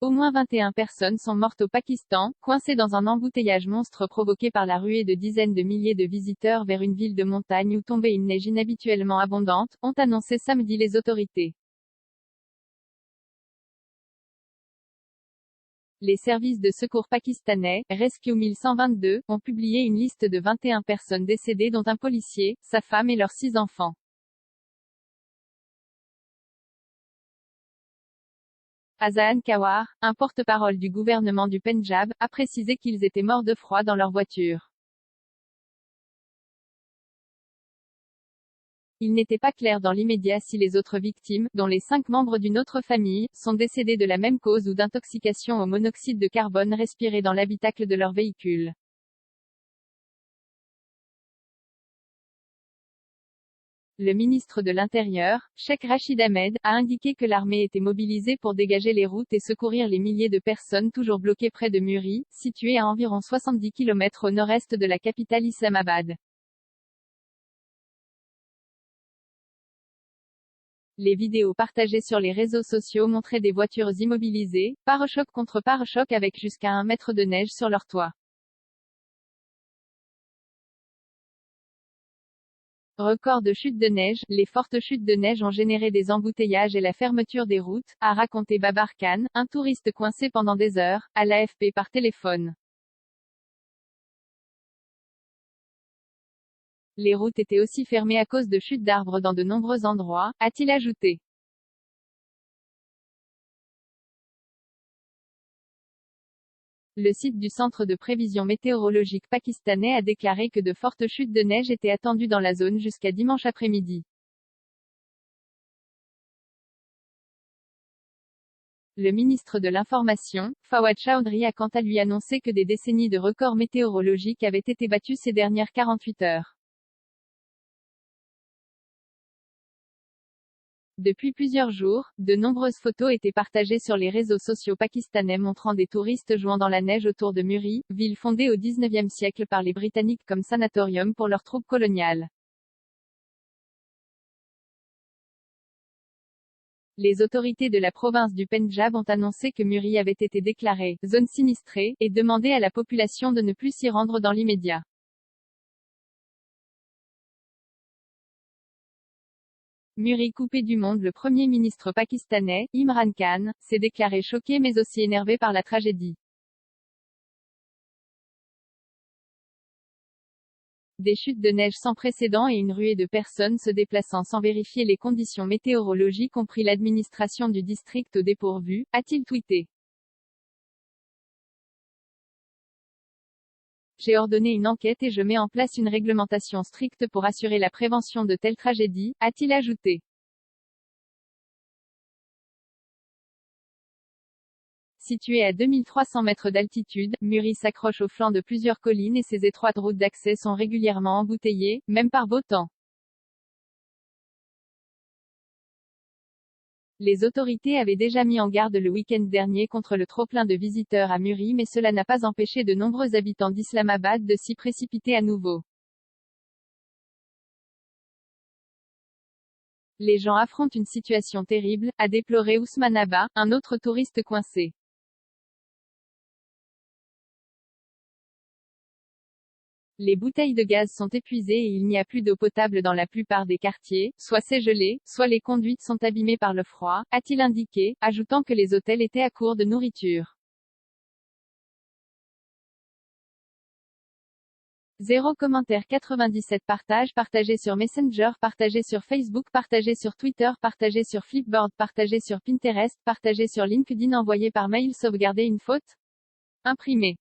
Au moins 21 personnes sont mortes au Pakistan, coincées dans un embouteillage monstre provoqué par la ruée de dizaines de milliers de visiteurs vers une ville de montagne où tombait une neige inhabituellement abondante, ont annoncé samedi les autorités. Les services de secours pakistanais, Rescue 1122, ont publié une liste de 21 personnes décédées dont un policier, sa femme et leurs 6 enfants. Azaan Kawar, un porte-parole du gouvernement du Pendjab, a précisé qu'ils étaient morts de froid dans leur voiture. Il n'était pas clair dans l'immédiat si les autres victimes, dont les 5 membres d'une autre famille, sont décédés de la même cause ou d'intoxication au monoxyde de carbone respiré dans l'habitacle de leur véhicule. Le ministre de l'Intérieur, Sheikh Rachid Ahmed, a indiqué que l'armée était mobilisée pour dégager les routes et secourir les milliers de personnes toujours bloquées près de Muri, située à environ 70 km au nord-est de la capitale Islamabad. Les vidéos partagées sur les réseaux sociaux montraient des voitures immobilisées, pare-choc contre pare-choc avec jusqu'à 1 mètre de neige sur leur toit. Record de chute de neige, les fortes chutes de neige ont généré des embouteillages et la fermeture des routes, a raconté Babar Khan, un touriste coincé pendant des heures, à l'AFP par téléphone. Les routes étaient aussi fermées à cause de chutes d'arbres dans de nombreux endroits, a-t-il ajouté. Le site du Centre de prévision météorologique pakistanais a déclaré que de fortes chutes de neige étaient attendues dans la zone jusqu'à dimanche après-midi. Le ministre de l'Information, Fawad Chaudhry a quant à lui annoncé que des décennies de records météorologiques avaient été battus ces dernières 48 heures. Depuis plusieurs jours, de nombreuses photos étaient partagées sur les réseaux sociaux pakistanais montrant des touristes jouant dans la neige autour de Muri, ville fondée au XIXe siècle par les Britanniques comme sanatorium pour leurs troupes coloniales. Les autorités de la province du Pendjab ont annoncé que Muri avait été déclarée zone sinistrée, et demandé à la population de ne plus s'y rendre dans l'immédiat. Muri coupé du monde. Le premier ministre pakistanais, Imran Khan, s'est déclaré choqué mais aussi énervé par la tragédie. Des chutes de neige sans précédent et une ruée de personnes se déplaçant sans vérifier les conditions météorologiques ont pris l'administration du district au dépourvu, a-t-il tweeté. J'ai ordonné une enquête et je mets en place une réglementation stricte pour assurer la prévention de telles tragédies, a-t-il ajouté. Situé à 2300 mètres d'altitude, Muri s'accroche au flanc de plusieurs collines et ses étroites routes d'accès sont régulièrement embouteillées, même par beau temps. Les autorités avaient déjà mis en garde le week-end dernier contre le trop-plein de visiteurs à Muri mais cela n'a pas empêché de nombreux habitants d'Islamabad de s'y précipiter à nouveau. Les gens affrontent une situation terrible, a déploré Ousmane Abba, un autre touriste coincé. Les bouteilles de gaz sont épuisées et il n'y a plus d'eau potable dans la plupart des quartiers, soit c'est gelé, soit les conduites sont abîmées par le froid, a-t-il indiqué, ajoutant que les hôtels étaient à court de nourriture. 0 commentaire 97 partage partagé sur Messenger partagé sur Facebook partagé sur Twitter partagé sur Flipboard partagé sur Pinterest partagé sur LinkedIn envoyé par mail sauvegarder une faute imprimé